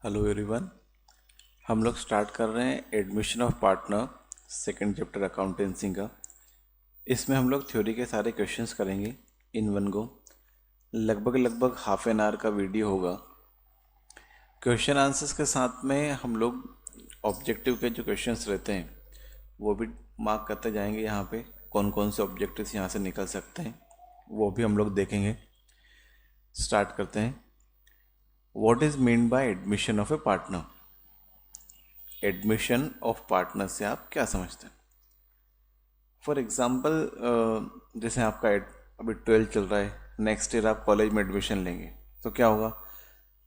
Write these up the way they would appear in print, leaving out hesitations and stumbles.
Hello everyone. हम लोग start कर रहे हैं admission of partner second chapter accountancy का। इसमें हम लोग थ्योरी के सारे क्वेश्चंस करेंगे इन वन गो। लगभग हाफ एन आवर का वीडियो होगा। क्वेश्चन आंसर्स के साथ में हम लोग ऑब्जेक्टिव के जो क्वेश्चंस रहते हैं वो भी मार्क करते जाएंगे। यहाँ पे कौन कौन से ऑब्जेक्टिव्स यहाँ से निकल सकते हैं वो भी हम लोग देखेंगे। स्टार्ट करते हैं। What is mean by admission of A partner? Admission of partner से आप क्या समझते हैं? फॉर एग्जाम्पल जैसे आपका अभी 12th चल रहा है, नेक्स्ट ईयर आप कॉलेज में एडमिशन लेंगे तो क्या होगा?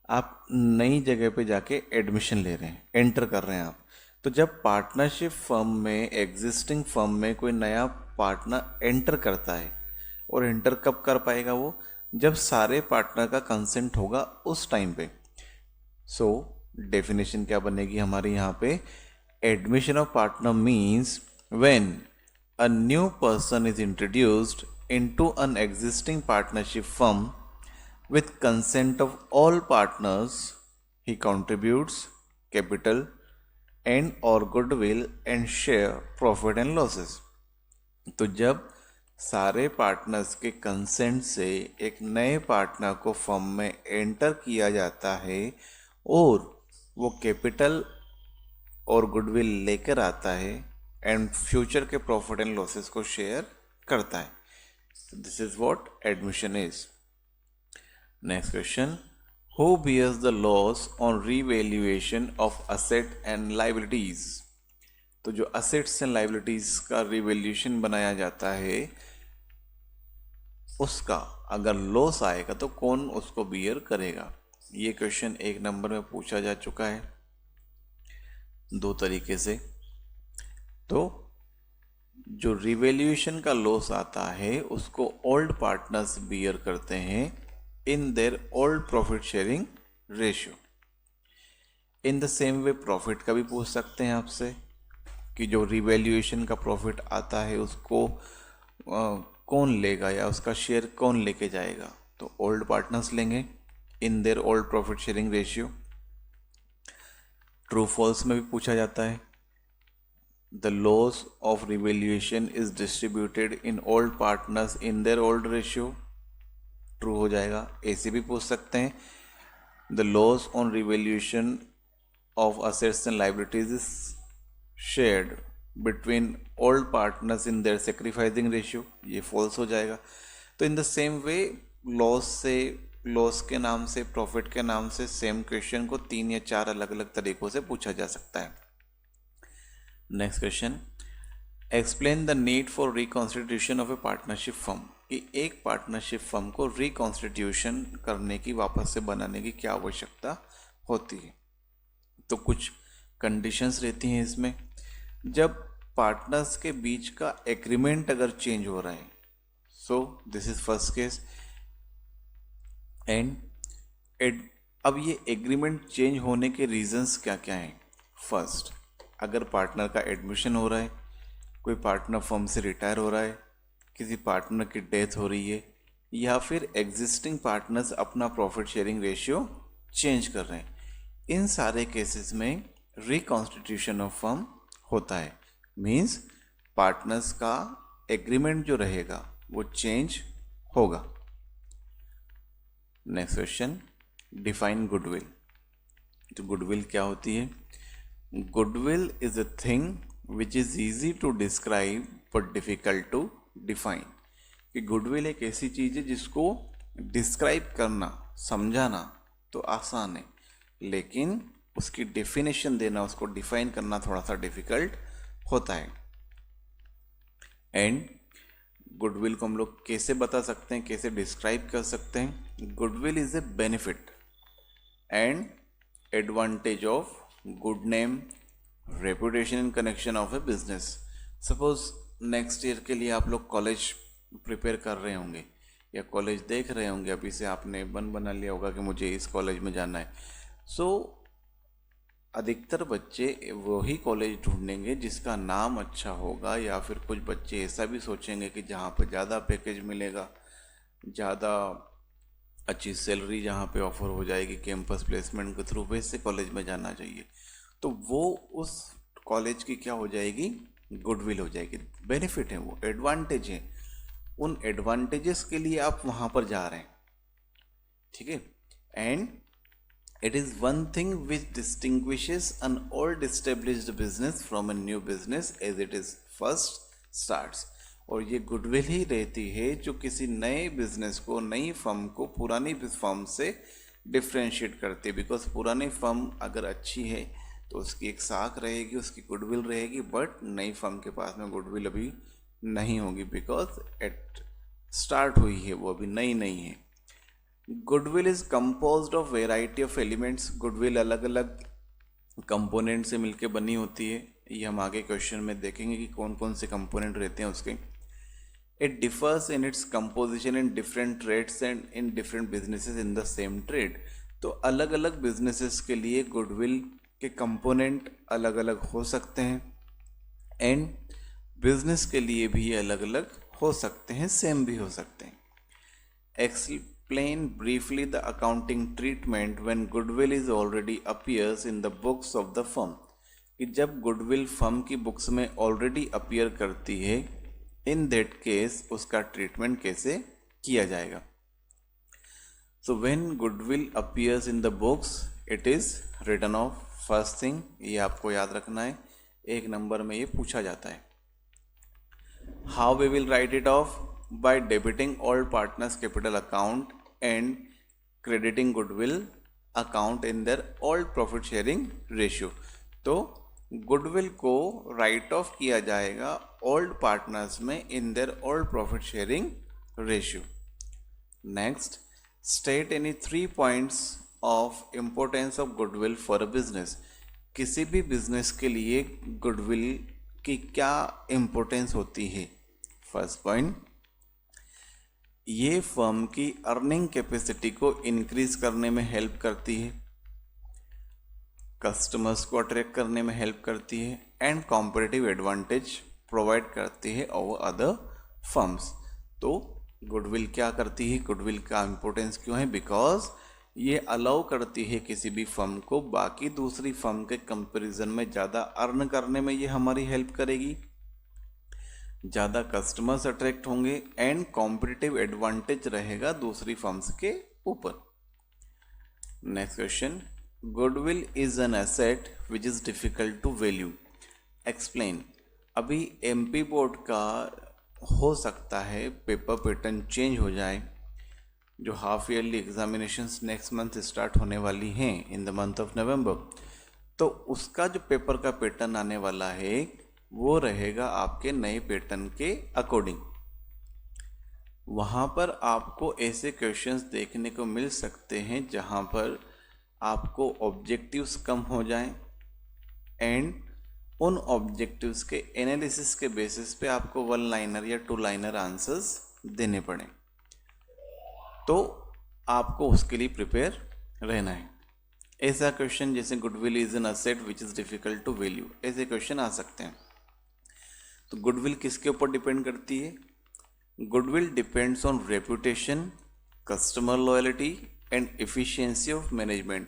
आप नई जगह पे जाके एडमिशन ले रहे हैं, एंटर कर रहे हैं आप। तो जब पार्टनरशिप फर्म में, एग्जिस्टिंग फर्म में कोई नया पार्टनर एंटर करता है, और एंटर कब कर पाएगा वो? जब सारे पार्टनर का कंसेंट होगा उस टाइम पे। सो डेफिनेशन क्या बनेगी हमारी यहाँ पे? Admission of partner means when a new person is introduced into an existing partnership firm with consent of all partners, he contributes capital and or goodwill and share profit and losses। तो जब सारे partners के consent से एक नए partner को firm में enter किया जाता है और वो कैपिटल और गुडविल लेकर आता है एंड फ्यूचर के प्रॉफिट एंड लॉसेस को शेयर करता है। This is what admission is. Next question. Who bears the loss on revaluation of asset and liabilities? तो जो assets and liabilities का revaluation बनाया जाता है उसका अगर लॉस आएगा तो कौन उसको बियर करेगा? ये क्वेश्चन 1 नंबर में पूछा जा चुका है 2 तरीके से। तो जो रिवैल्यूएशन का लॉस आता है उसको ओल्ड पार्टनर्स बियर करते हैं in their old profit sharing ratio। in the same way profit का भी पूछ सकते हैं आपसे कि जो रिवैल्यूएशन का प्रॉफिट आता है उसको कौन लेगा या उसका शेयर कौन लेके जाएगा? तो ओल्ड पार्टनर्स लेंगे in their old profit sharing ratio. True false में भी पूछा जाता है the loss of revaluation is distributed in old partners in their old ratio. True हो जाएगा। ऐसे भी पूछ सकते हैं the loss on revaluation of assets and liabilities is shared between old partners in their sacrificing ratio. ये false हो जाएगा। तो in the same way loss के नाम से, प्रॉफिट के नाम से सेम क्वेश्चन को 3 या 4 अलग अलग तरीकों से पूछा जा सकता है। Next question. Explain the need for reconstitution of A partnership firm. कि एक पार्टनरशिप फर्म को रिकॉन्स्टिट्यूशन करने की, वापस से बनाने की क्या आवश्यकता होती है? तो कुछ कंडीशंस रहती हैं इसमें। जब पार्टनर्स के बीच का एग्रीमेंट अगर चेंज हो रहा है, so this is first case. And अब ये एग्रीमेंट चेंज होने के रीजंस क्या क्या हैं? फर्स्ट, अगर पार्टनर का एडमिशन हो रहा है, कोई पार्टनर फर्म से रिटायर हो रहा है, किसी पार्टनर की डेथ हो रही है, या फिर एग्जिस्टिंग पार्टनर्स अपना प्रॉफिट शेयरिंग रेशियो चेंज कर रहे हैं, इन सारे केसेस में रिकॉन्स्टिट्यूशन ऑफ फर्म होता है। मींस पार्टनर्स का एग्रीमेंट जो रहेगा वो चेंज होगा। Next question. Define goodwill. तो गुडविल क्या होती है? Goodwill is a thing which is easy to describe but difficult to define. कि गुडविल एक ऐसी चीज है जिसको डिस्क्राइब करना, समझाना तो आसान है, लेकिन उसकी डेफिनेशन देना, उसको डिफाइन करना थोड़ा सा डिफिकल्ट होता है। एंड गुडविल को हम लोग कैसे बता सकते हैं, कैसे डिस्क्राइब कर सकते हैं? Goodwill is a benefit and advantage of good name, reputation in connection of A business. Suppose next year के लिए आप लोग कॉलेज प्रिपेयर कर रहे होंगे या कॉलेज देख रहे होंगे, अभी से आपने मन बना लिया होगा कि मुझे इस कॉलेज में जाना है। सो अधिकतर बच्चे वही कॉलेज ढूंढेंगे जिसका नाम अच्छा होगा, या फिर कुछ बच्चे ऐसा भी सोचेंगे कि जहाँ पर ज़्यादा पैकेज मिलेगा, ज़्यादा अच्छी सैलरी जहाँ पे ऑफर हो जाएगी कैंपस प्लेसमेंट के थ्रू, वैसे कॉलेज में जाना चाहिए, तो वो उस कॉलेज की क्या हो जाएगी, गुडविल हो जाएगी। बेनिफिट है, वो एडवांटेज है, उन एडवांटेजेस के लिए आप वहाँ पर जा रहे हैं, ठीक है। And it is one thing which distinguishes an old established business from a new business as it is first starts। और ये गुडविल ही रहती है जो किसी नए बिजनेस को, नई फर्म को पुरानी फर्म से डिफ्रेंशिएट करती है। बिकॉज पुरानी फर्म अगर अच्छी है तो उसकी एक साख रहेगी, उसकी गुडविल रहेगी, बट नई फर्म के पास में गुडविल अभी नहीं होगी, बिकॉज एट स्टार्ट हुई है, वो अभी नई नहीं है। Goodwill is composed of variety of elements. Goodwill अलग अलग कंपोनेंट से मिलकर बनी होती है, ये हम आगे क्वेश्चन में देखेंगे कि कौन कौन से कंपोनेंट रहते हैं उसके। It differs in its composition in different trades and in different businesses in the same trade. तो अलग अलग बिजनेसेस के लिए गुडविल के कंपोनेंट अलग अलग हो सकते हैं, एंड बिजनेस के लिए भी अलग अलग हो सकते हैं, सेम भी हो सकते हैं। Explain briefly the accounting treatment when goodwill is already appears in the books of the firm। कि जब गुडविल फर्म की बुक्स में ऑलरेडी अपीयर करती है, इन दैट केस उसका ट्रीटमेंट कैसे किया जाएगा। So when goodwill appears in the books it is written off. First thing ये आपको याद रखना है, एक नंबर में ये पूछा जाता है। How we will write it off, by debiting all partners capital account and crediting goodwill account in their all profit sharing ratio। तो गुडविल को राइट ऑफ किया जाएगा ओल्ड पार्टनर्स में इन their old profit sharing ratio. Next, state any 3 points of importance of goodwill for a business. किसी भी business के लिए goodwill की क्या इम्पोर्टेंस होती है। फर्स्ट पॉइंट, ये फर्म की अर्निंग कैपेसिटी को इंक्रीज करने में हेल्प करती है, कस्टमर्स को अट्रैक्ट करने में हेल्प करती है, एंड कॉम्पिटिटिव एडवांटेज प्रोवाइड करती है ओवर अदर फर्म्स। तो गुडविल क्या करती है, गुडविल का इंपॉर्टेंस क्यों है, बिकॉज ये अलाउ करती है किसी भी फर्म को बाकी दूसरी फर्म के कंपैरिजन में ज़्यादा अर्न करने में, ये हमारी हेल्प करेगी, ज़्यादा कस्टमर्स अट्रैक्ट होंगे, एंड कॉम्पिटिटिव एडवांटेज रहेगा दूसरी फर्म्स के ऊपर। Next question, goodwill is an asset which is difficult to value. Explain. अभी एमपी बोर्ड का हो सकता है पेपर पैटर्न चेंज हो जाए, जो half yearly examinations next month start होने वाली हैं in the month of November, तो उसका जो पेपर का पैटर्न आने वाला है वो रहेगा आपके नए पैटर्न के अकॉर्डिंग। वहाँ पर आपको ऐसे क्वेश्चंस देखने को मिल सकते हैं जहाँ पर आपको ऑब्जेक्टिव्स कम हो जाएं, एंड उन ऑब्जेक्टिव्स के एनालिसिस के बेसिस पे आपको 1 लाइनर या 2 लाइनर आंसर्स देने पड़े, तो आपको उसके लिए प्रिपेयर रहना है। ऐसा क्वेश्चन जैसे goodwill is an asset which is difficult to value, ऐसे क्वेश्चन आ सकते हैं। तो गुडविल किसके ऊपर डिपेंड करती है, goodwill depends on reputation, customer loyalty and efficiency of management.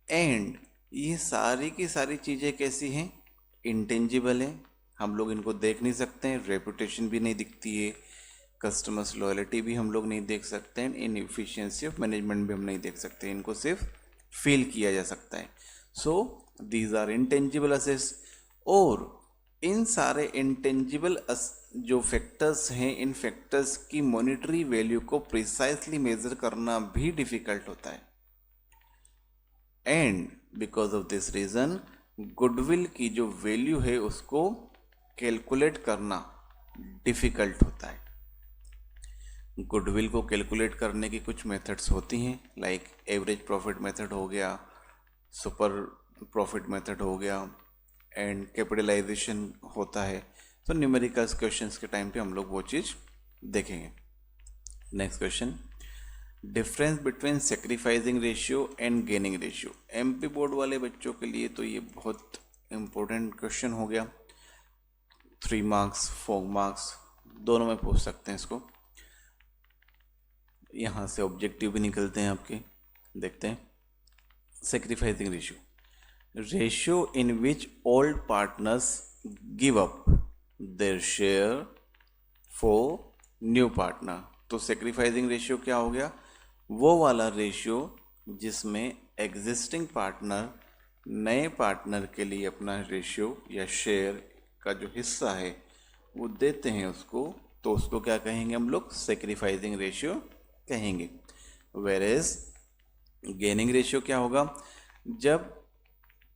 And ये सारी की सारी चीज़ें कैसी हैं, इंटेंजिबल हैं, हम लोग इनको देख नहीं सकते हैं, रेपुटेशन भी नहीं दिखती है, कस्टमर्स लॉयल्टी भी हम लोग नहीं देख सकते हैं, इन एफिशिएंसी ऑफ मैनेजमेंट भी हम नहीं देख सकते, इनको सिर्फ फील किया जा सकता है। So these are intangible assets. और इन सारे इंटेंजिबल जो फैक्टर्स हैं, इन फैक्टर्स की मॉनेटरी वैल्यू को प्रिसाइसली मेजर करना भी डिफिकल्ट होता है, and because of this reason goodwill की जो वैल्यू है उसको कैलकुलेट करना डिफिकल्ट होता है। गुडविल को कैलकुलेट करने की कुछ मेथड्स होती हैं, लाइक एवरेज प्रॉफिट मेथड हो गया, सुपर प्रॉफिट मेथड हो गया, एंड कैपिटलाइजेशन होता है। तो न्यूमेरिकल्स क्वेश्चंस के टाइम पे हम लोग वो चीज़ देखेंगे। Next question, difference between sacrificing ratio and gaining ratio. MP board वाले बच्चों के लिए तो ये बहुत इम्पोर्टेंट क्वेश्चन हो गया, 3 मार्क्स 4 मार्क्स दोनों में पूछ सकते हैं इसको। यहाँ से ऑब्जेक्टिव भी निकलते हैं आपके, देखते हैं। Sacrificing ratio in which old partners give up their share for new partner. तो सेक्रीफाइसिंग रेशियो क्या हो गया? वो वाला रेशियो जिसमें एग्जिस्टिंग पार्टनर नए पार्टनर के लिए अपना रेशियो या शेयर का जो हिस्सा है वो देते हैं उसको, तो उसको क्या कहेंगे हम लोग? सेक्रीफाइसिंग रेशियो कहेंगे। वेरेज गेनिंग रेशियो क्या होगा? जब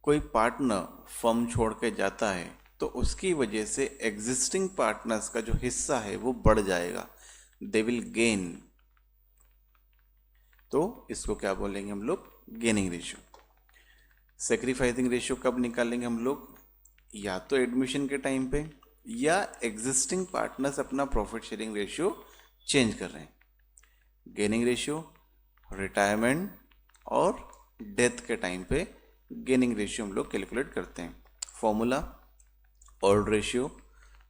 कोई पार्टनर फर्म छोड़ के जाता है तो उसकी वजह से एग्जिस्टिंग पार्टनर्स का जो हिस्सा है वो बढ़ जाएगा, दे विल गेन। तो इसको क्या बोलेंगे हम लोग? Gaining ratio. सेक्रीफाइसिंग रेशियो कब निकालेंगे हम लोग? या तो एडमिशन के टाइम पे, या एग्जिस्टिंग पार्टनर्स अपना प्रॉफिट शेयरिंग रेशियो चेंज कर रहे हैं। गेनिंग रेशियो रिटायरमेंट और डेथ के टाइम पे गेनिंग रेशियो हम लोग कैलकुलेट करते हैं। Formula old ratio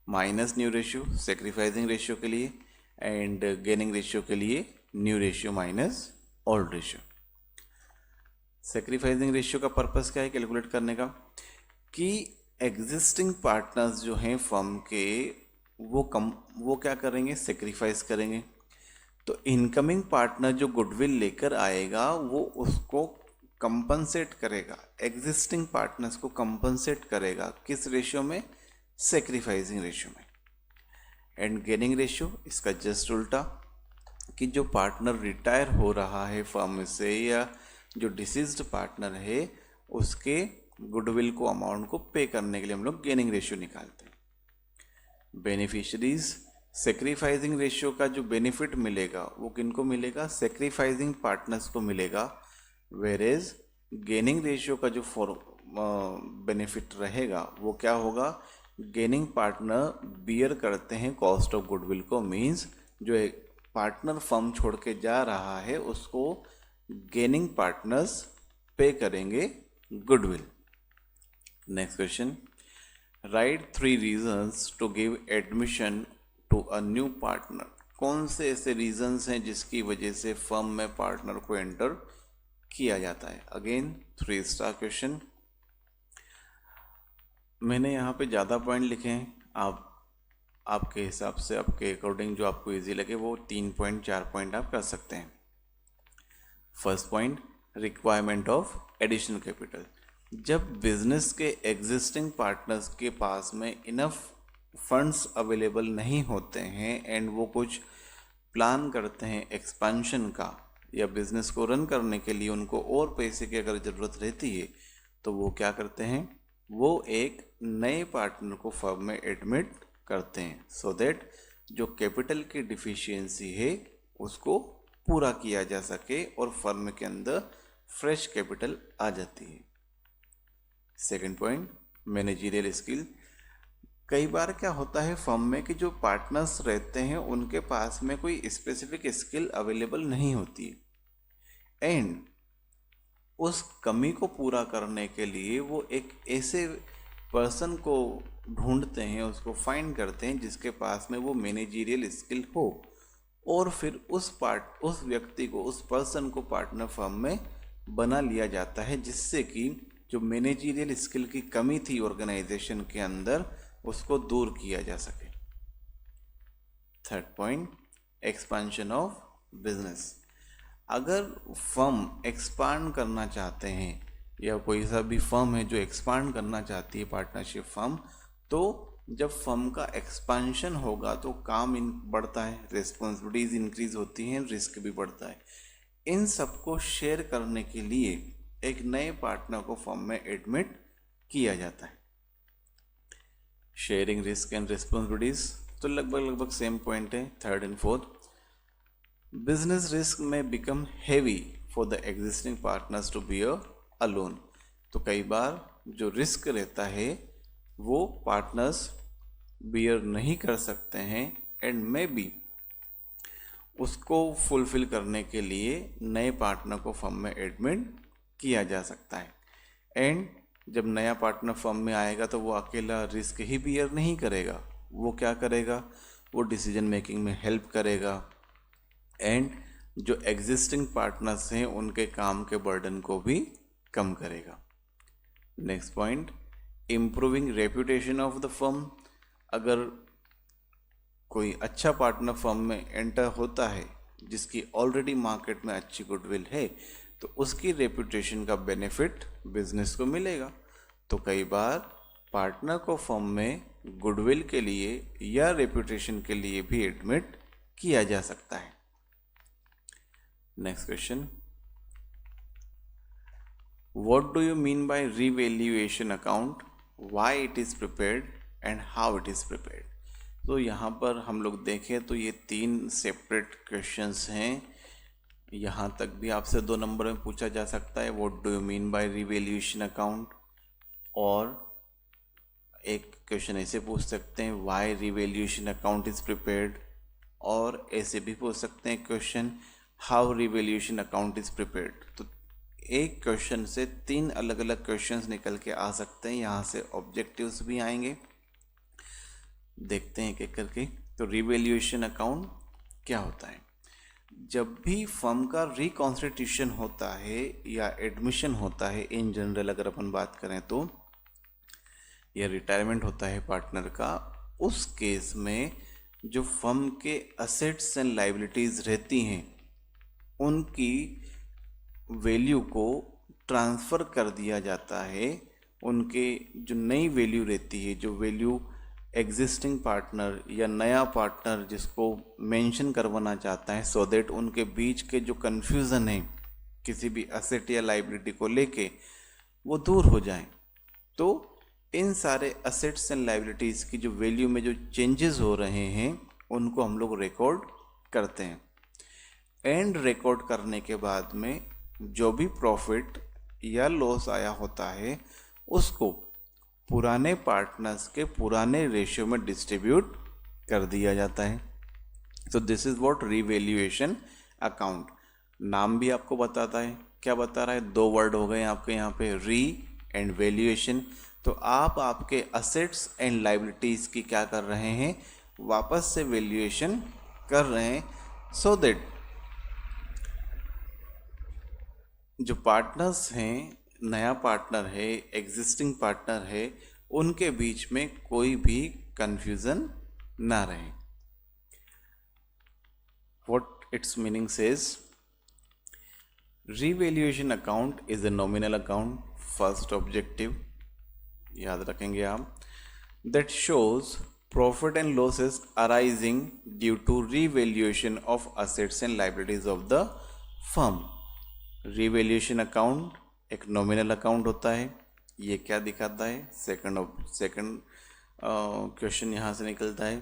minus new ratio sacrificing ratio के लिए, एंड गेनिंग रेशियो के लिए new ratio minus old ratio. Sacrificing ratio का पर्पस क्या है कैलकुलेट करने का? कि एग्जिस्टिंग पार्टनर्स जो हैं फर्म के वो क्या करेंगे? सेक्रीफाइस करेंगे। तो इनकमिंग पार्टनर जो गुडविल लेकर आएगा वो उसको कंपनसेट करेगा, एग्जिस्टिंग पार्टनर्स को कंपनसेट करेगा। किस रेशियो में? सेक्रीफाइसिंग रेशियो में। एंड गेनिंग रेशियो इसका जस्ट उल्टा, कि जो पार्टनर रिटायर हो रहा है फर्म से या जो डिसीज्ड पार्टनर है उसके गुडविल को अमाउंट को पे करने के लिए हम लोग गेनिंग रेशियो निकालते हैं। बेनिफिशरीज सेक्रीफाइसिंग रेशियो का जो बेनिफिट मिलेगा वो किनको मिलेगा? सेक्रीफाइसिंग पार्टनर्स को मिलेगा। वेरेज गेनिंग रेशियो का जो बेनिफिट रहेगा वो क्या होगा? गेनिंग पार्टनर बियर करते हैं कॉस्ट ऑफ गुडविल को, मीन्स जो एक पार्टनर फर्म छोड़ के जा रहा है उसको गेनिंग पार्टनर्स पे करेंगे goodwill. Next question, write 3 reasons to give admission to a new partner. कौन से ऐसे रीजंस हैं जिसकी वजह से फर्म में पार्टनर को एंटर किया जाता है? Again 3 star question. मैंने यहाँ पे ज़्यादा पॉइंट लिखे हैं, आप आपके हिसाब से आपके अकॉर्डिंग जो आपको इजी लगे वो 3 पॉइंट 4 पॉइंट आप कर सकते हैं। First point, requirement of additional capital. जब बिजनेस के एग्जिस्टिंग पार्टनर्स के पास में इनफ फंड्स अवेलेबल नहीं होते हैं एंड वो कुछ प्लान करते हैं एक्सपेंशन का या बिजनेस को रन करने के लिए उनको और पैसे की अगर ज़रूरत रहती है तो वो क्या करते हैं? वो एक नए पार्टनर को फर्म में एडमिट करते हैं, सो दैट जो कैपिटल की डिफिशियंसी है उसको पूरा किया जा सके और फर्म के अंदर फ्रेश कैपिटल आ जाती है। Second point, managerial skill. कई बार क्या होता है फर्म में कि जो पार्टनर्स रहते हैं उनके पास में कोई स्पेसिफिक स्किल अवेलेबल नहीं होती है एंड उस कमी को पूरा करने के लिए वो एक ऐसे पर्सन को ढूंढते हैं, उसको फाइंड करते हैं जिसके पास में वो मैनेजरियल स्किल हो और फिर उस व्यक्ति को, उस पर्सन को पार्टनर फर्म में बना लिया जाता है जिससे कि जो मैनेजरियल स्किल की कमी थी ऑर्गेनाइजेशन के अंदर उसको दूर किया जा सके। Third point, expansion of business. अगर फर्म एक्सपांड करना चाहते हैं या कोई सा भी फर्म है जो एक्सपांड करना चाहती है पार्टनरशिप फर्म, तो जब फर्म का एक्सपांशन होगा तो काम बढ़ता है, रिस्पॉन्सिबिलिटीज इंक्रीज होती हैं, रिस्क भी बढ़ता है। इन सबको शेयर करने के लिए एक नए पार्टनर को फर्म में एडमिट किया जाता है। शेयरिंग रिस्क एंड रिस्पॉन्सिबिलिटीज तो लगभग सेम पॉइंट है, third and fourth. Business risk में become heavy for the existing partners to bear alone. तो कई बार जो रिस्क रहता है वो पार्टनर्स बियर नहीं कर सकते हैं एंड मे बी उसको फुलफिल करने के लिए नए पार्टनर को फर्म में एडमिट किया जा सकता है। एंड जब नया पार्टनर फर्म में आएगा तो वो अकेला रिस्क ही बियर नहीं करेगा, वो क्या करेगा? वो डिसीजन मेकिंग में हेल्प करेगा एंड जो एग्जिस्टिंग पार्टनर्स हैं उनके काम के बर्डन को भी कम करेगा। Next point, improving reputation of the firm. अगर कोई अच्छा पार्टनर फर्म में एंटर होता है जिसकी ऑलरेडी मार्केट में अच्छी गुडविल है, तो उसकी रेपुटेशन का बेनिफिट बिजनेस को मिलेगा। तो कई बार पार्टनर को फर्म में गुडविल के लिए या रेपुटेशन के लिए भी एडमिट किया जा सकता है। Next question, what do you mean by revaluation account, why it is prepared and how it is prepared. तो यहाँ पर हम लोग देखें तो ये 3 सेपरेट क्वेश्चंस हैं। यहाँ तक भी आपसे 2 नंबर में पूछा जा सकता है, what do you mean by revaluation account, और एक क्वेश्चन ऐसे पूछ सकते हैं why revaluation account is prepared, और ऐसे भी पूछ सकते हैं question how revaluation account is prepared. तो एक क्वेश्चन से 3 अलग अलग क्वेश्चंस निकल के आ सकते हैं, यहाँ से ऑब्जेक्टिव्स भी आएंगे। देखते हैं एक एक करके। तो रिवैल्यूएशन अकाउंट क्या होता है? जब भी फर्म का रिकॉन्स्टिट्यूशन होता है या एडमिशन होता है, इन जनरल अगर अपन बात करें तो, या रिटायरमेंट होता है पार्टनर का, उस केस में जो फर्म के असेट्स एंड लायबिलिटीज़ रहती हैं उनकी वैल्यू को ट्रांसफ़र कर दिया जाता है। उनके जो नई वैल्यू रहती है, जो वैल्यू एग्जिस्टिंग पार्टनर या नया पार्टनर जिसको मेंशन करवाना चाहता है, सो दैट उनके बीच के जो कन्फ्यूज़न है किसी भी असेट या लायबिलिटी को लेके वो दूर हो जाए। तो इन सारे असेट्स एंड लायबिलिटीज़ की जो वैल्यू में जो चेंजेस हो रहे हैं उनको हम लोग रिकॉर्ड करते हैं। एंड रिकॉर्ड करने के बाद में जो भी प्रॉफिट या लॉस आया होता है उसको पुराने पार्टनर्स के पुराने रेशियो में डिस्ट्रीब्यूट कर दिया जाता है। तो this is what revaluation account. नाम भी आपको बताता है, क्या बता रहा है? 2 वर्ड हो गए आपके यहाँ पे, री एंड वैल्यूएशन। तो आप आपके असेट्स एंड लायबिलिटीज़ की क्या कर रहे हैं? वापस से वैल्यूएशन कर रहे हैं, सो दैट जो पार्टनर्स हैं, नया पार्टनर है, एग्जिस्टिंग पार्टनर है, उनके बीच में कोई भी कंफ्यूजन ना रहे। What its meaning says, revaluation account is a nominal account, first objective याद रखेंगे आप, that shows profit and losses arising due to revaluation of assets and liabilities of the firm. Revaluation account एक nominal account होता है। ये क्या दिखाता है? सेकंड क्वेश्चन यहाँ से निकलता है,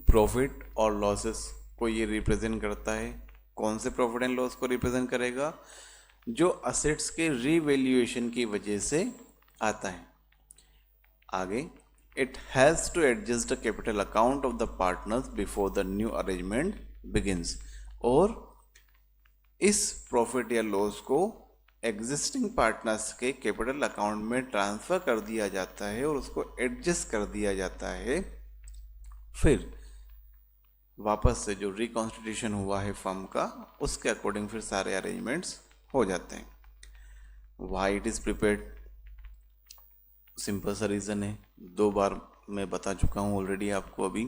प्रॉफिट और लॉसेस को ये रिप्रेजेंट करता है। कौन से प्रॉफिट एंड लॉस को रिप्रेजेंट करेगा? जो असेट्स के रिवैल्यूएशन की वजह से आता है। आगे, it has to adjust the capital account of the partners before the new arrangement begins. और इस प्रॉफिट या लॉस को एग्जिस्टिंग पार्टनर्स के कैपिटल अकाउंट में ट्रांसफ़र कर दिया जाता है और उसको एडजस्ट कर दिया जाता है। फिर वापस से जो रिकॉन्स्टिट्यूशन हुआ है फर्म का, उसके अकॉर्डिंग फिर सारे अरेंजमेंट्स हो जाते हैं। Why it is prepared, simple सा रीज़न है, 2 बार मैं बता चुका हूँ ऑलरेडी आपको अभी,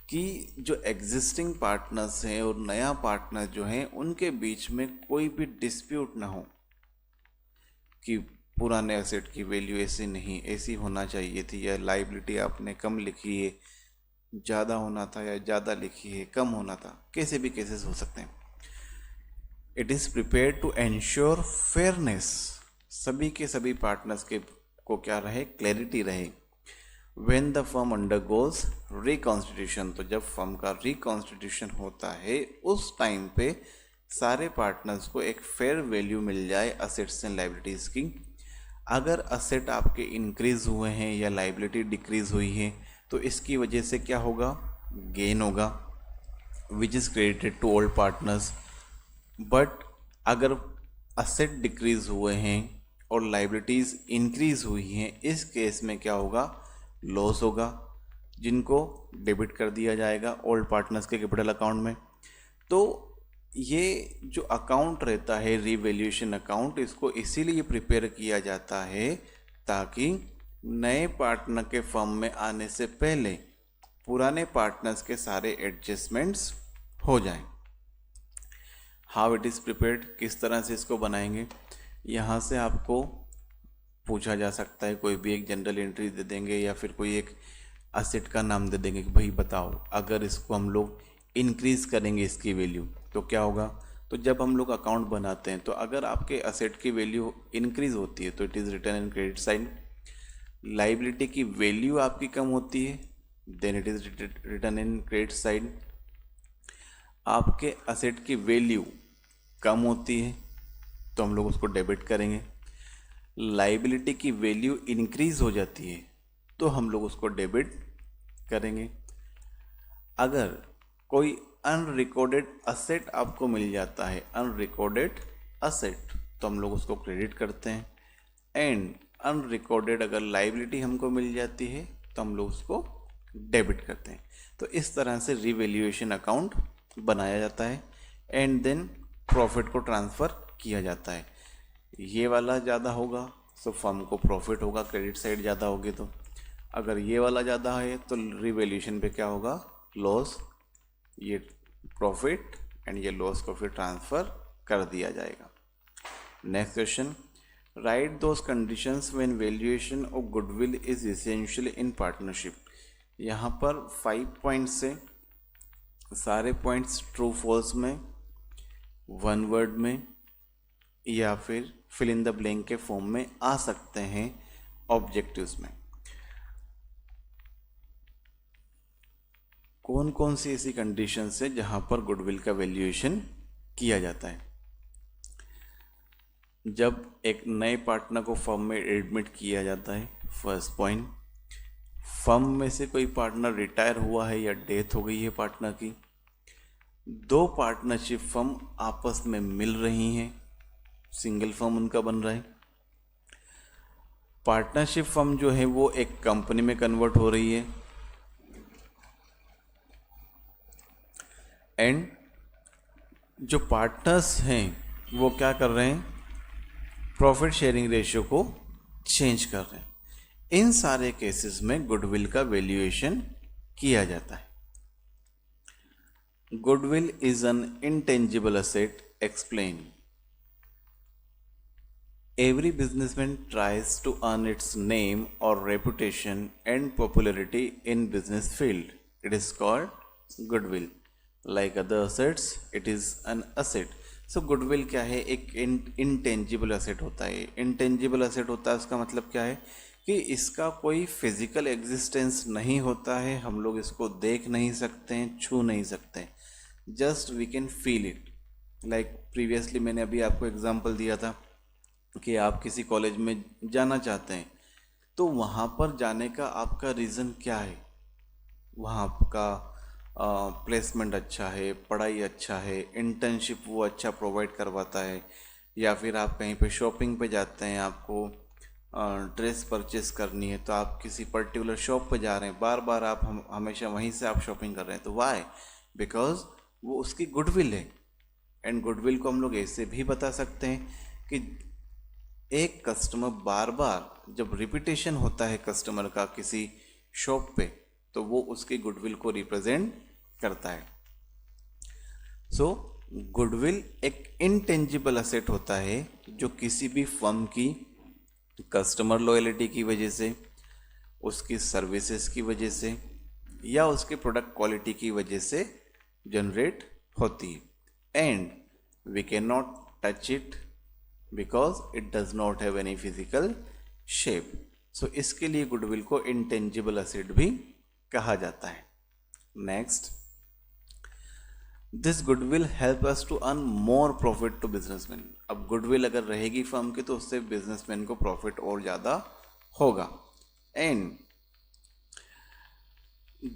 कि जो एग्जिस्टिंग पार्टनर्स हैं और नया पार्टनर जो हैं उनके बीच में कोई भी डिस्प्यूट ना हो कि पुराने एसेट की वैल्यू ऐसी नहीं, ऐसी होना चाहिए थी, या लायबिलिटी आपने कम लिखी है, ज़्यादा होना था, या ज़्यादा लिखी है, कम होना था, कैसे भी केसेस हो सकते हैं। It is prepared to ensure fairness, सभी के सभी पार्टनर्स के को क्या रहे? क्लैरिटी रहे। When the firm undergoes reconstitution, तो जब फर्म का रिकॉन्स्टिट्यूशन होता है उस टाइम पे सारे पार्टनर्स को एक फेयर वैल्यू मिल जाए असेट्स एंड लायबिलिटीज़ की। अगर असेट आपके इंक्रीज हुए हैं या लायबिलिटी डिक्रीज हुई है तो इसकी वजह से क्या होगा? गेन होगा, which is credited to all partners. But अगर असेट डिक्रीज हुए हैं और लायबिलिटीज़ इंक्रीज हुई हैं, इस केस में क्या होगा? लॉस होगा, जिनको डेबिट कर दिया जाएगा ओल्ड पार्टनर्स के कैपिटल अकाउंट में। तो ये जो अकाउंट रहता है रिवैल्यूएशन अकाउंट, इसको इसीलिए प्रिपेयर किया जाता है ताकि नए पार्टनर के फर्म में आने से पहले पुराने पार्टनर्स के सारे एडजस्टमेंट्स हो जाएं। हाउ इट इज़ प्रिपेयर्ड, किस तरह से इसको बनाएंगे, यहाँ से आपको पूछा जा सकता है। कोई भी एक जनरल एंट्री दे देंगे या फिर कोई एक असेट का नाम दे देंगे कि भाई बताओ अगर इसको हम लोग इंक्रीज़ करेंगे इसकी वैल्यू तो क्या होगा। तो जब हम लोग अकाउंट बनाते हैं तो अगर आपके असेट की वैल्यू इंक्रीज़ होती है तो it is written in credit side. Liability की वैल्यू आपकी कम होती है then it is written in credit side. आपके असेट की वैल्यू कम होती है तो हम लोग उसको डेबिट करेंगे। लाइबिलिटी की वैल्यू इंक्रीज हो जाती है तो हम लोग उसको डेबिट करेंगे। अगर कोई अनरिकॉर्डेड असेट आपको मिल जाता है, अनरिकॉर्डेड असेट, तो हम लोग उसको क्रेडिट करते हैं। एंड अनरिकॉर्डेड अगर लाइबिलिटी हमको मिल जाती है तो हम लोग उसको डेबिट करते हैं। तो इस तरह से रिवैल्यूएशन अकाउंट बनाया जाता है एंड देन प्रॉफिट को ट्रांसफ़र किया जाता है। ये वाला ज़्यादा होगा तो फर्म को प्रॉफिट होगा, क्रेडिट साइड ज़्यादा होगी तो। अगर ये वाला ज़्यादा है तो रिवैल्यूएशन पे क्या होगा, लॉस। ये प्रॉफिट एंड ये लॉस को फिर ट्रांसफ़र कर दिया जाएगा। Next question, right those conditions when valuation of goodwill is essential in partnership. यहाँ पर 5 पॉइंट्स से सारे पॉइंट्स ट्रू फॉल्स में, वन वर्ड में या फिर फिल इन द ब्लैंक के फॉर्म में आ सकते हैं ऑब्जेक्टिव्स में। कौन कौन सी ऐसी कंडीशंस है जहां पर गुडविल का वैल्यूएशन किया जाता है। जब एक नए पार्टनर को फर्म में एडमिट किया जाता है, फर्स्ट पॉइंट, फर्म में से कोई पार्टनर रिटायर हुआ है या डेथ हो गई है पार्टनर की, दो पार्टनरशिप फर्म आपस में मिल रही हैं, सिंगल फर्म उनका बन रहा है, पार्टनरशिप फर्म जो है वो एक कंपनी में कन्वर्ट हो रही है, एंड जो पार्टनर्स हैं वो क्या कर रहे हैं, प्रॉफिट शेयरिंग रेशियो को चेंज कर रहे हैं। इन सारे केसेस में गुडविल का वैल्यूएशन किया जाता है। Goodwill is N intangible asset, explain. Every businessman tries to earn its name or reputation and popularity in business field. It is called goodwill. Like other assets, it is an asset. So goodwill क्या है, एक intangible asset होता है। intangible asset होता है उसका मतलब क्या है कि इसका कोई फिजिकल एग्जिस्टेंस नहीं होता है, हम लोग इसको देख नहीं सकते हैं, छू नहीं सकते हैं, just we can feel it. Like previously मैंने अभी आपको एग्जांपल दिया था कि आप किसी कॉलेज में जाना चाहते हैं तो वहाँ पर जाने का आपका रीज़न क्या है, वहाँ का प्लेसमेंट अच्छा है, पढ़ाई अच्छा है, इंटर्नशिप वो अच्छा प्रोवाइड करवाता है, या फिर आप कहीं पे शॉपिंग पे जाते हैं, आपको ड्रेस परचेस करनी है तो आप किसी पर्टिकुलर शॉप पे जा रहे हैं, बार बार आप हमेशा वहीं से आप शॉपिंग कर रहे हैं, तो वाई, बिकॉज वो उसकी गुडविल है। एंड गुडविल को हम लोग ऐसे भी बता सकते हैं कि एक कस्टमर बार बार जब रिपीटेशन होता है कस्टमर का किसी शॉप पे तो वो उसकी गुडविल को रिप्रेजेंट करता है। सो गुडविल एक इंटेंजिबल असेट होता है जो किसी भी फर्म की कस्टमर लॉयल्टी की वजह से, उसकी सर्विसेज की वजह से या उसके प्रोडक्ट क्वालिटी की वजह से जनरेट होती है। And we can not touch it because it does not have any physical shape. So इसके लिए गुडविल को इंटेंजिबल असेट भी कहा जाता है। Next, this goodwill help us to earn more profit to businessman. अब गुडविल अगर रहेगी फर्म की तो उससे बिजनेसमैन को प्रॉफिट और ज़्यादा होगा। एंड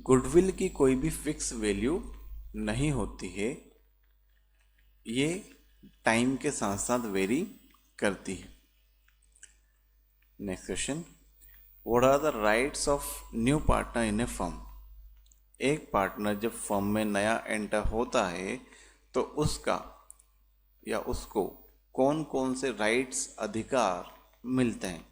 गुडविल की कोई भी फिक्स वैल्यू नहीं होती है, ये टाइम के साथ साथ वेरी करती है। Next question, what are the rights of new partner in a firm. एक पार्टनर जब फर्म में नया एंटर होता है तो उसका या उसको कौन कौन से राइट्स अधिकार मिलते हैं।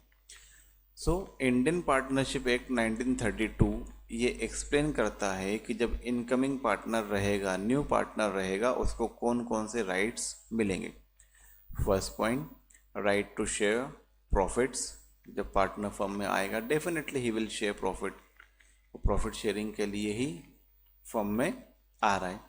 सो इंडियन पार्टनरशिप एक्ट 1932 ये एक्सप्लेन करता है कि जब इनकमिंग पार्टनर रहेगा, न्यू पार्टनर रहेगा, उसको कौन कौन से राइट्स मिलेंगे। First point, right to share profits. जब पार्टनर फर्म में आएगा definitely he will share profit, profit sharing के लिए ही फर्म में आ रहा है।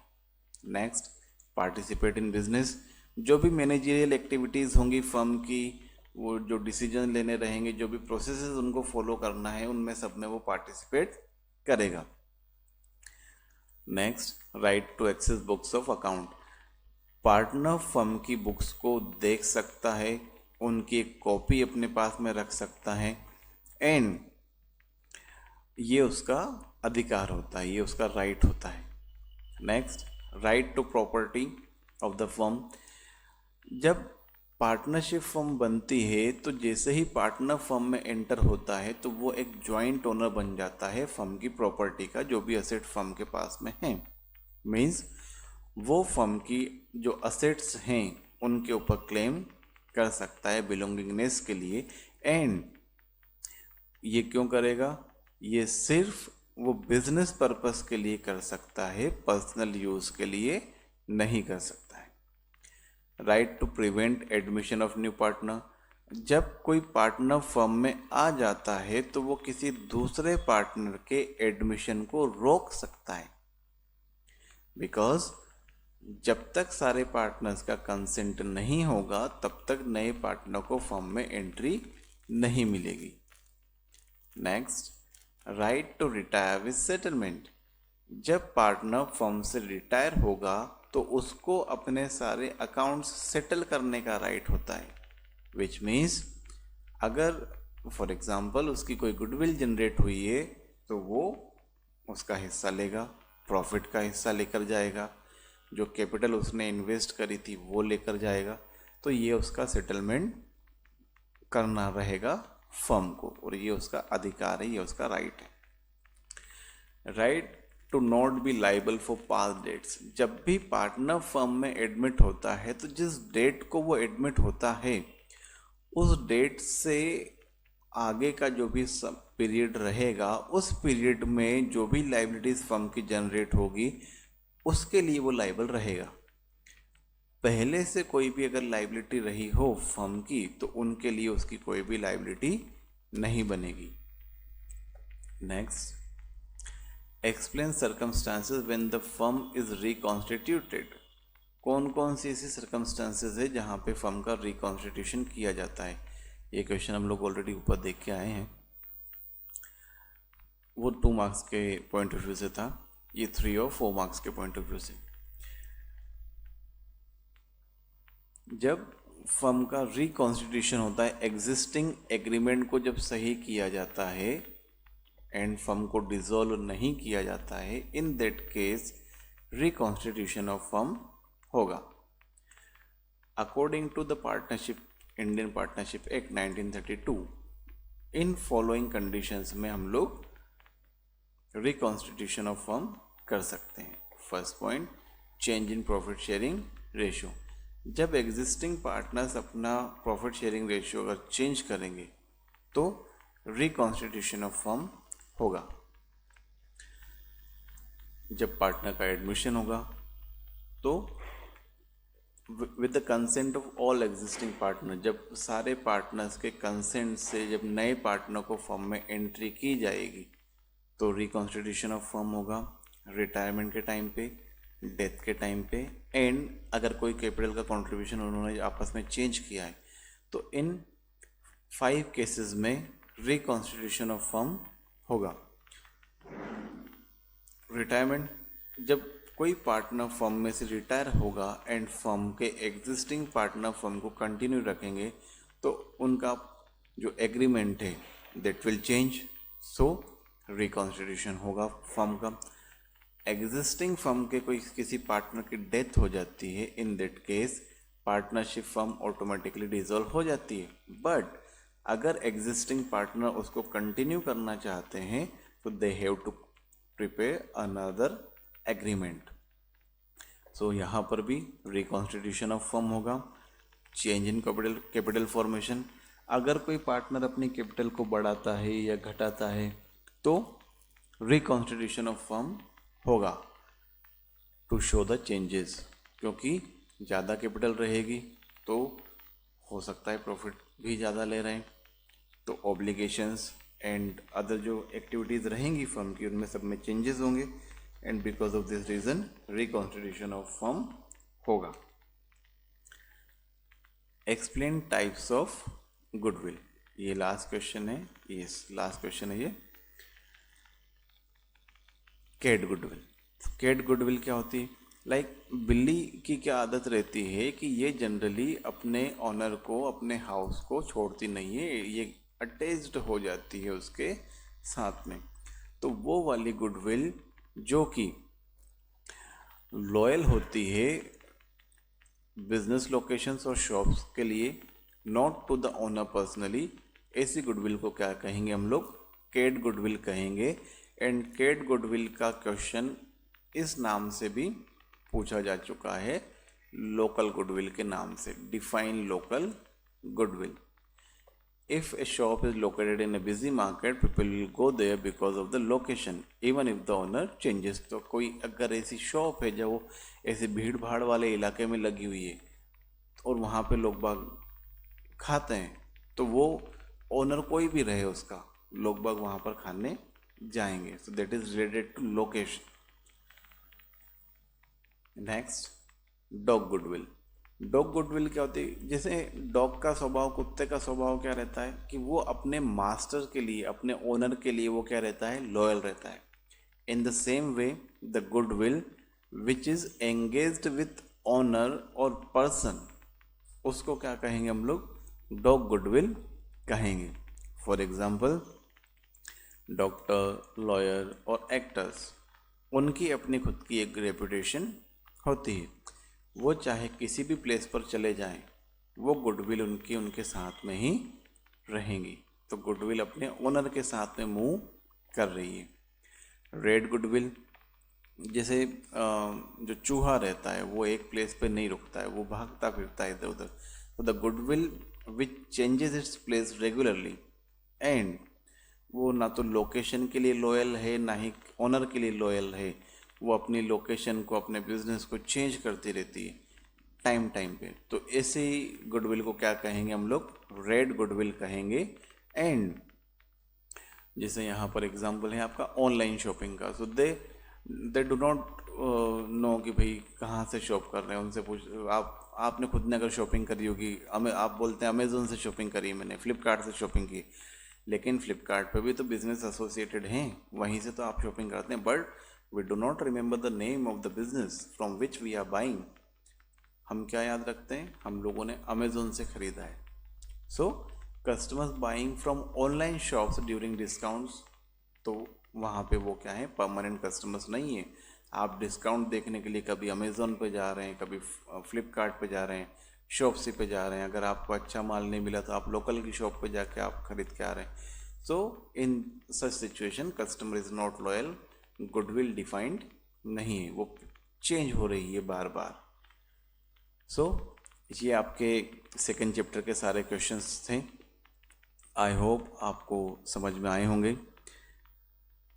Next, participate in business. जो भी मैनेजरियल एक्टिविटीज़ होंगी फर्म की, वो जो डिसीजन लेने रहेंगे, जो भी प्रोसेसेस उनको फॉलो करना है, उनमें सब में वो पार्टिसिपेट करेगा। Next, right to access books of account. Partner firm की बुक्स को देख सकता है, उनकी एक कॉपी अपने पास में रख सकता है, एंड ये उसका अधिकार होता है, ये उसका राइट होता है। Next, right to property of the firm. जब पार्टनरशिप फर्म बनती है तो जैसे ही पार्टनर फर्म में एंटर होता है तो वो एक जॉइंट ओनर बन जाता है फर्म की प्रॉपर्टी का, जो भी असेट फर्म के पास में है। मीन्स वो फर्म की जो असेट्स हैं उनके ऊपर क्लेम कर सकता है बिलोंगिंगनेस के लिए। एंड ये क्यों करेगा? ये सिर्फ वो बिजनेस पर्पस के लिए कर सकता है, पर्सनल यूज के लिए नहीं कर सकता है। Right to prevent admission of new partner. जब कोई पार्टनर फर्म में आ जाता है तो वो किसी दूसरे पार्टनर के एडमिशन को रोक सकता है, बिकॉज जब तक सारे पार्टनर्स का कंसेंट नहीं होगा तब तक नए पार्टनर को फर्म में एंट्री नहीं मिलेगी। Next, right to retire with settlement. जब पार्टनर फर्म से रिटायर होगा तो उसको अपने सारे अकाउंट्स सेटल करने का राइट होता है, विच मीन्स अगर फॉर एग्जांपल उसकी कोई गुडविल जनरेट हुई है तो वो उसका हिस्सा लेगा, प्रॉफिट का हिस्सा लेकर जाएगा, जो कैपिटल उसने इन्वेस्ट करी थी वो लेकर जाएगा। तो ये उसका सेटलमेंट करना रहेगा फर्म को, और ये उसका अधिकार है, ये उसका राइट है। Right to not be liable for past debts. जब भी पार्टनर फर्म में एडमिट होता है तो जिस डेट को वो एडमिट होता है उस डेट से आगे का जो भी पीरियड रहेगा, उस पीरियड में जो भी लाइबिलिटीज फर्म की जनरेट होगी उसके लिए वो लाइबल रहेगा। पहले से कोई भी अगर लाइबिलिटी रही हो फर्म की तो उनके लिए उसकी कोई भी लाइबिलिटी नहीं बनेगी। Next, explain circumstances when the firm is reconstituted. कौन कौन सी ऐसी सर्कमस्टांसेस है जहाँ पे फर्म का रिकॉन्स्टिट्यूशन किया जाता है। ये क्वेश्चन हम लोग ऑलरेडी ऊपर देख के आए हैं, वो 2 मार्क्स के पॉइंट ऑफ व्यू से था, ये 3 और 4 मार्क्स के पॉइंट ऑफ व्यू से। जब फर्म का रिकॉन्स्टिट्यूशन होता है, एग्जिस्टिंग एग्रीमेंट को जब सही किया जाता है एंड फर्म को डिसॉल्व नहीं किया जाता है, in that case reconstitution of firm होगा। According to the partnership Indian partnership act 1932, in following conditions में हम लोग रिकॉन्स्टिट्यूशन ऑफ फर्म कर सकते हैं। First point, change in profit sharing ratio. जब एग्जिस्टिंग पार्टनर्स अपना प्रॉफिट शेयरिंग रेशियो अगर चेंज करेंगे तो रिकॉन्स्टिट्यूशन ऑफ फर्म होगा। जब पार्टनर का एडमिशन होगा तो with the consent of all existing partner, जब सारे पार्टनर्स के कंसेंट से जब नए पार्टनर को फर्म में एंट्री की जाएगी तो रिकॉन्स्टिट्यूशन ऑफ फर्म होगा। रिटायरमेंट के टाइम पे, डेथ के टाइम पे, एंड अगर कोई कैपिटल का कंट्रीब्यूशन उन्होंने आपस में चेंज किया है तो इन 5 केसेस में रिकॉन्स्टिट्यूशन ऑफ फर्म होगा। रिटायरमेंट, जब कोई पार्टनर फर्म में से रिटायर होगा एंड फर्म के एग्जिस्टिंग पार्टनर फर्म को कंटिन्यू रखेंगे तो उनका जो एग्रीमेंट है that will change, so reconstitution होगा फर्म का। एग्जिस्टिंग फर्म के कोई किसी पार्टनर की डेथ हो जाती है, in that case partnership firm automatically dissolve हो जाती है। बट अगर एग्जिस्टिंग पार्टनर उसको कंटिन्यू करना चाहते हैं तो they have to prepare another agreement. So यहाँ पर भी रिकॉन्स्टिट्यूशन ऑफ फर्म होगा, चेंज इन कैपिटल फॉर्मेशन। अगर कोई पार्टनर अपनी कैपिटल को बढ़ाता है या घटाता है तो रिकॉन्स्टिट्यूशन ऑफ फर्म होगा टू शो द चेंजेस, क्योंकि ज़्यादा कैपिटल रहेगी तो हो सकता है प्रॉफिट भी ज़्यादा ले रहे हैं, तो ऑब्लिगेशंस एंड अदर जो एक्टिविटीज़ रहेंगी फर्म की उनमें सब में चेंजेस होंगे, and because of this reason reconstitution of firm होगा। एक्सप्लेन टाइप्स ऑफ गुडविल, ये लास्ट क्वेश्चन है, लास्ट क्वेश्चन है ये। कैट गुडविल, कैट गुडविल क्या होती है? लाइक बिल्ली की क्या आदत रहती है कि ये जनरली अपने ऑनर को, अपने हाउस को छोड़ती नहीं है, ये अटैच्ड हो जाती है उसके साथ में। तो वो वाली गुडविल जो कि लॉयल होती है बिजनेस लोकेशंस और शॉप्स के लिए, not to the owner personally, ऐसी गुडविल को क्या कहेंगे हम लोग? कैट गुडविल कहेंगे। एंड कैट गुडविल का क्वेश्चन इस नाम से भी पूछा जा चुका है, लोकल गुडविल के नाम से, define local goodwill. If a shop is located in a busy market, people will go there because of the location, even if the owner changes। तो कोई अगर ऐसी शॉप है जो ऐसे भीड़ भाड़ वाले इलाके में लगी हुई है और वहाँ पे लोग बाग खाते हैं, तो वो ओनर कोई भी रहे उसका, लोग बाग वहाँ पर खाने जाएंगे। So that is related to location. Next, dog goodwill. Dog goodwill क्या होती है? जैसे डॉग का स्वभाव, कुत्ते का स्वभाव क्या रहता है कि वो अपने मास्टर के लिए, अपने ओनर के लिए वो क्या रहता है? लॉयल रहता है। इन the same way the goodwill which is engaged with owner और पर्सन, उसको क्या कहेंगे हम लोग? डॉग गुडविल कहेंगे। फॉर एग्जाम्पल डॉक्टर, लॉयर और एक्टर्स, उनकी अपनी खुद की एक रेपुटेशन होती है, वो चाहे किसी भी प्लेस पर चले जाएं, वो गुडविल उनकी उनके साथ में ही रहेंगी। तो गुडविल अपने ओनर के साथ में मूव कर रही है। रेड गुडविल, जैसे जो चूहा रहता है वो एक प्लेस पे नहीं रुकता है, वो भागता फिरता है इधर उधर। तो the goodwill which changes its place regularly, and वो ना तो लोकेशन के लिए लॉयल है ना ही ओनर के लिए लॉयल है, वो अपनी लोकेशन को, अपने बिजनेस को चेंज करती रहती है टाइम टाइम पे। तो ऐसे ही गुडविल को क्या कहेंगे हम लोग? रेड गुडविल कहेंगे। एंड जैसे यहाँ पर एग्जांपल है आपका ऑनलाइन शॉपिंग का, सो दे डू नॉट नो कि भाई कहाँ से शॉप कर रहे हैं, उनसे पूछ, आपने खुद ने अगर शॉपिंग करी होगी, आप बोलते हैं अमेजोन से शॉपिंग करी, मैंने फ्लिपकार्ट से शॉपिंग की, लेकिन फ्लिपकार्ट पे भी तो बिजनेस एसोसिएटेड हैं, वहीं से तो आप शॉपिंग करते हैं, but we do not remember the name of the business from which we are buying. हम क्या याद रखते हैं? हम लोगों ने अमेजोन से खरीदा है। सो customers buying from online shops during discounts, तो वहाँ पे वो क्या है? परमानेंट कस्टमर्स नहीं है। आप डिस्काउंट देखने के लिए कभी अमेजोन पे जा रहे हैं, कभी फ्लिपकार्ट पे जा रहे हैं, शॉप्सी पे जा रहे हैं। अगर आपको अच्छा माल नहीं मिला तो आप लोकल की शॉप पे जाके आप खरीद के आ रहे हैं। So in such situation customer is not loyal, goodwill defined नहीं है, वो चेंज हो रही है बार बार। सो ये आपके सेकंड चैप्टर के सारे क्वेश्चंस थे। आई होप आपको समझ में आए होंगे।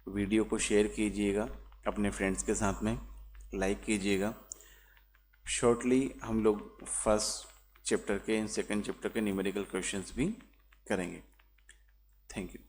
वीडियो को शेयर कीजिएगा अपने फ्रेंड्स के साथ में, लाइक कीजिएगा। शॉर्टली हम लोग फर्स्ट चैप्टर के, सेकंड चैप्टर के न्यूमेरिकल क्वेश्चंस भी करेंगे। Thank you.